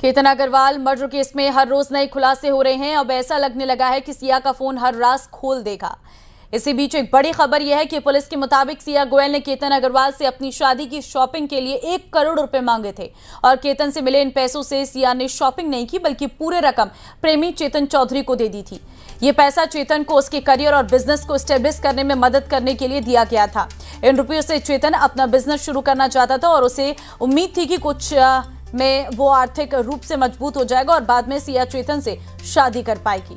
Ketan Agarwal murder case में हर रोज नए खुलासे हो रहे हैं। अब ऐसा लगने लगा है कि सिया का फोन हर राज खोल देगा। इसी बीच एक बड़ी खबर यह है कि पुलिस के मुताबिक सिया गोयल ने केतन अग्रवाल से अपनी शादी की शॉपिंग के लिए 1 करोड़ रुपए मांगे थे और केतन से मिले इन पैसों से सिया ने शॉपिंग नहीं की बल्कि पूरे रकम प्रेमी चेतन चौधरी को दे दी थी। ये पैसा चेतन को उसके करियर और बिजनेस को स्टेब्लिश करने में मदद करने के लिए दिया गया था। इन रुपयों से चेतन अपना बिजनेस शुरू करना चाहता था और उसे उम्मीद थी कि कुछ में वो आर्थिक रूप से मजबूत हो जाएगा और बाद में सिया चेतन से शादी कर पाएगी।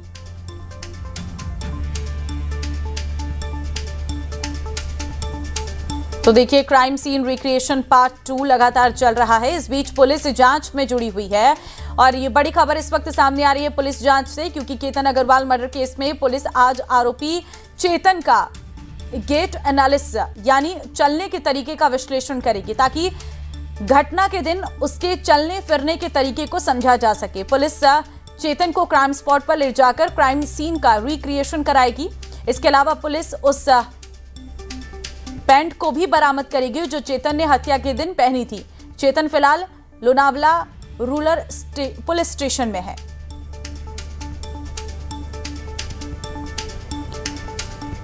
तो देखिए, क्राइम सीन रिक्रिएशन पार्ट 2 लगातार चल रहा है। इस बीच पुलिस जांच में जुड़ी हुई है और ये बड़ी खबर इस वक्त सामने आ रही है पुलिस जांच से, क्योंकि केतन अग्रवाल मर्डर केस में पुलिस आज आरोपी चेतन का गेट एनालिसिस यानी चलने के तरीके का विश्लेषण करेगी ताकि घटना के दिन उसके चलने फिरने के तरीके को समझा जा सके। पुलिस चेतन को क्राइम स्पॉट पर ले जाकर क्राइम सीन का रिक्रिएशन कराएगी। इसके अलावा पुलिस उस पैंट को भी बरामद करेगी जो चेतन ने हत्या के दिन पहनी थी। चेतन फिलहाल लोनावला रूरल पुलिस स्टेशन में है।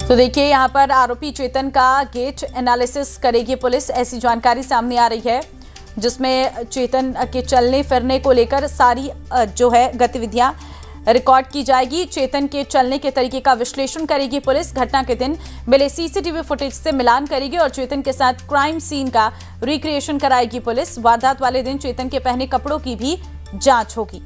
तो देखिए, यहां पर आरोपी चेतन का गेट एनालिसिस करेगी पुलिस, ऐसी जानकारी सामने आ रही है, जिसमें चेतन के चलने फिरने को लेकर सारी जो है गतिविधियां रिकॉर्ड की जाएगी। चेतन के चलने के तरीके का विश्लेषण करेगी पुलिस। घटना के दिन मिले सीसीटीवी फुटेज से मिलान करेगी और चेतन के साथ क्राइम सीन का रिक्रिएशन कराएगी पुलिस। वारदात वाले दिन चेतन के पहने कपड़ों की भी जांच होगी।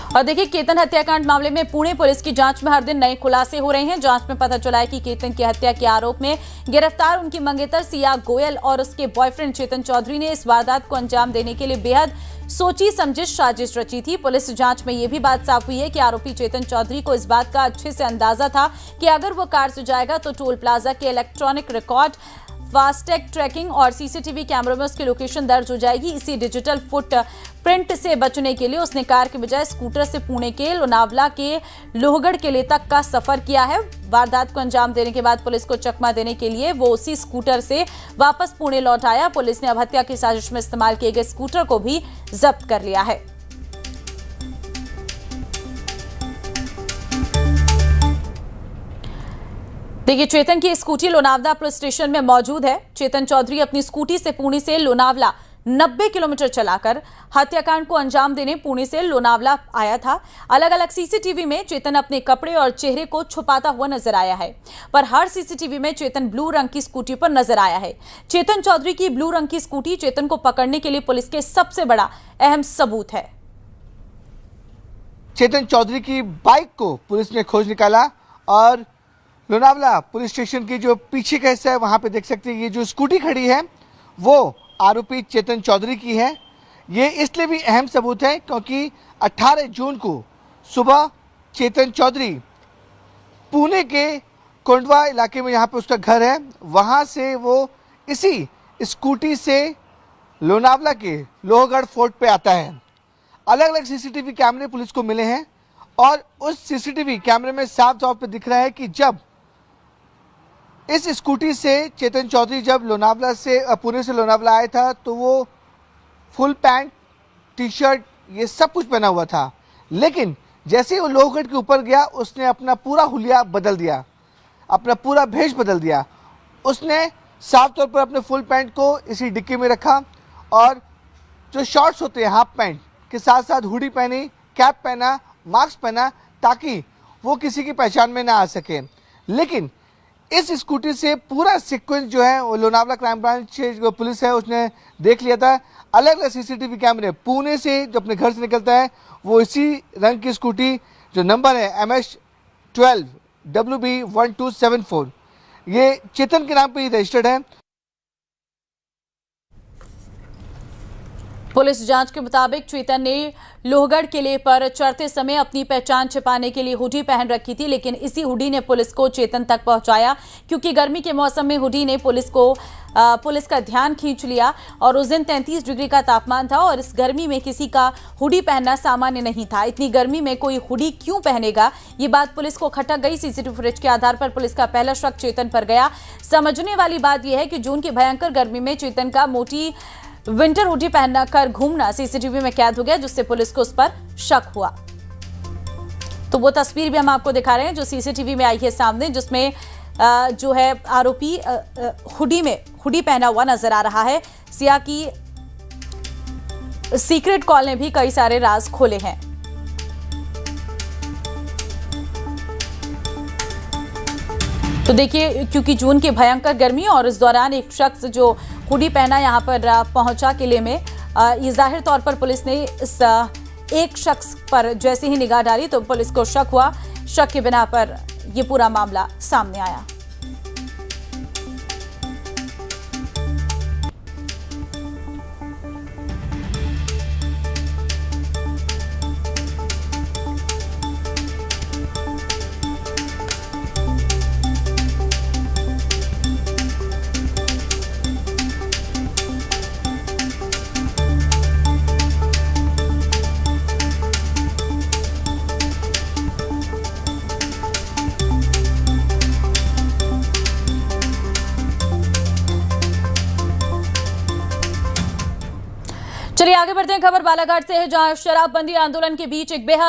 और देखिए, केतन हत्याकांड मामले में पुणे पुलिस की जांच में हर दिन नए खुलासे हो रहे हैं। जांच में पता चला है कि केतन की हत्या के आरोप में गिरफ्तार उनकी मंगेतर सिया गोयल और उसके बॉयफ्रेंड चेतन चौधरी ने इस वारदात को अंजाम देने के लिए बेहद सोची समझी साजिश रची थी। पुलिस जांच में यह भी बात साफ हुई है कि आरोपी चेतन चौधरी को इस बात का अच्छे से अंदाजा था कि अगर वो कार से जाएगा तो टोल प्लाजा के इलेक्ट्रॉनिक रिकॉर्ड, फास्टैग ट्रैकिंग और सीसीटीवी कैमरों में उसकी लोकेशन दर्ज हो जाएगी। इसी डिजिटल फुट प्रिंट से बचने के लिए उसने कार के बजाय स्कूटर से पुणे के लोनावला के लोहगढ़ किले तक का सफर किया है। वारदात को अंजाम देने के बाद पुलिस को चकमा देने के लिए वो उसी स्कूटर से वापस पुणे लौट आया। पुलिस ने अब हत्या की साजिश में इस्तेमाल किए गए स्कूटर को भी जब्त कर लिया है। देखिए, चेतन की स्कूटी लोनावला पुलिस स्टेशन में मौजूद है। चेतन चौधरी अपनी स्कूटी से पुणे से लोनावला 90 किलोमीटर चलाकर हत्याकांड को अंजाम देने पुणे से लोनावला आया था। अलग अलग सीसीटीवी में चेतन अपने कपड़े और चेहरे को छुपाता हुआ नजर आया है, पर हर सीसीटीवी में चेतन ब्लू रंग की स्कूटी पर नजर आया है। चेतन चौधरी की ब्लू रंग की स्कूटी चेतन को पकड़ने के लिए पुलिस के सबसे बड़ा अहम सबूत है। चेतन चौधरी की बाइक को पुलिस ने खोज निकाला और लोनावला पुलिस स्टेशन की जो पीछे का हिस्सा है वहां पे देख सकते हैं, ये जो स्कूटी खड़ी है वो आरोपी चेतन चौधरी की है। ये इसलिए भी अहम सबूत है क्योंकि 18 जून को सुबह चेतन चौधरी पुणे के कोंडवा इलाके में यहाँ पे उसका घर है, वहाँ से वो इसी स्कूटी से लोनावला के लोहगढ़ फोर्ट पे आता है। अलग अलग सीसीटीवी कैमरे पुलिस को मिले हैं और उस सीसीटीवी कैमरे में साफ तौर पे दिख रहा है कि जब इस स्कूटी से चेतन चौधरी जब लोनावला से पुणे से लोनावला आया था तो वो फुल पैंट, टी शर्ट, ये सब कुछ पहना हुआ था, लेकिन जैसे ही वो लोहगढ़ के ऊपर गया उसने अपना पूरा हुलिया बदल दिया, अपना पूरा भेष बदल दिया। उसने साफ तौर पर अपने फुल पैंट को इसी डिक्की में रखा और जो शॉर्ट्स होते हैं हाफ पैंट के साथ साथ हुडी पहनी, कैप पहना, मास्क पहना ताकि वो किसी की पहचान में ना आ सके। लेकिन इस स्कूटी से पूरा सीक्वेंस जो है वो लोनावला क्राइम ब्रांच जो पुलिस है उसने देख लिया था। अलग अलग सीसीटीवी कैमरे पुणे से जो अपने घर से निकलता है वो इसी रंग की स्कूटी जो नंबर है MS12 WB1274 ये चेतन के नाम पे ही रजिस्टर्ड है। पुलिस जांच के मुताबिक चेतन ने लोहगढ़ किले पर चढ़ते समय अपनी पहचान छिपाने के लिए हुडी पहन रखी थी, लेकिन इसी हुडी ने पुलिस को चेतन तक पहुंचाया क्योंकि गर्मी के मौसम में हुडी ने पुलिस का ध्यान खींच लिया और उस दिन 33 डिग्री का तापमान था और इस गर्मी में किसी का हुडी पहनना सामान्य नहीं था। इतनी गर्मी में कोई हुडी क्यों पहनेगा, ये बात पुलिस को खटक गई। सीसीटीवी फुटेज के आधार पर पुलिस का पहला शक चेतन पर गया। समझने वाली बात यह है कि जून की भयंकर गर्मी में चेतन का मोटी विंटर हुडी पहनकर घूमना सीसीटीवी में कैद हो गया, जिससे पुलिस को उस पर शक हुआ। तो वो तस्वीर भी हम आपको दिखा रहे हैं जो सीसीटीवी में आई है सामने, जिसमें जो है आरोपी हुडी पहना हुआ नजर आ रहा है। सिया की सीक्रेट कॉल ने भी कई सारे राज खोले हैं। तो देखिए, क्योंकि जून की भयंकर गर्मी और इस दौरान एक शख्स जो हुडी पहना यहां पर पहुंचा किले में, ये जाहिर तौर पर पुलिस ने इस एक शख्स पर जैसे ही निगाह डाली तो पुलिस को शक हुआ। शक के बिना पर यह पूरा मामला सामने आया। चलिए आगे बढ़ते हैं। खबर बालाघाट से है, जहां शराबबंदी आंदोलन के बीच एक बेहद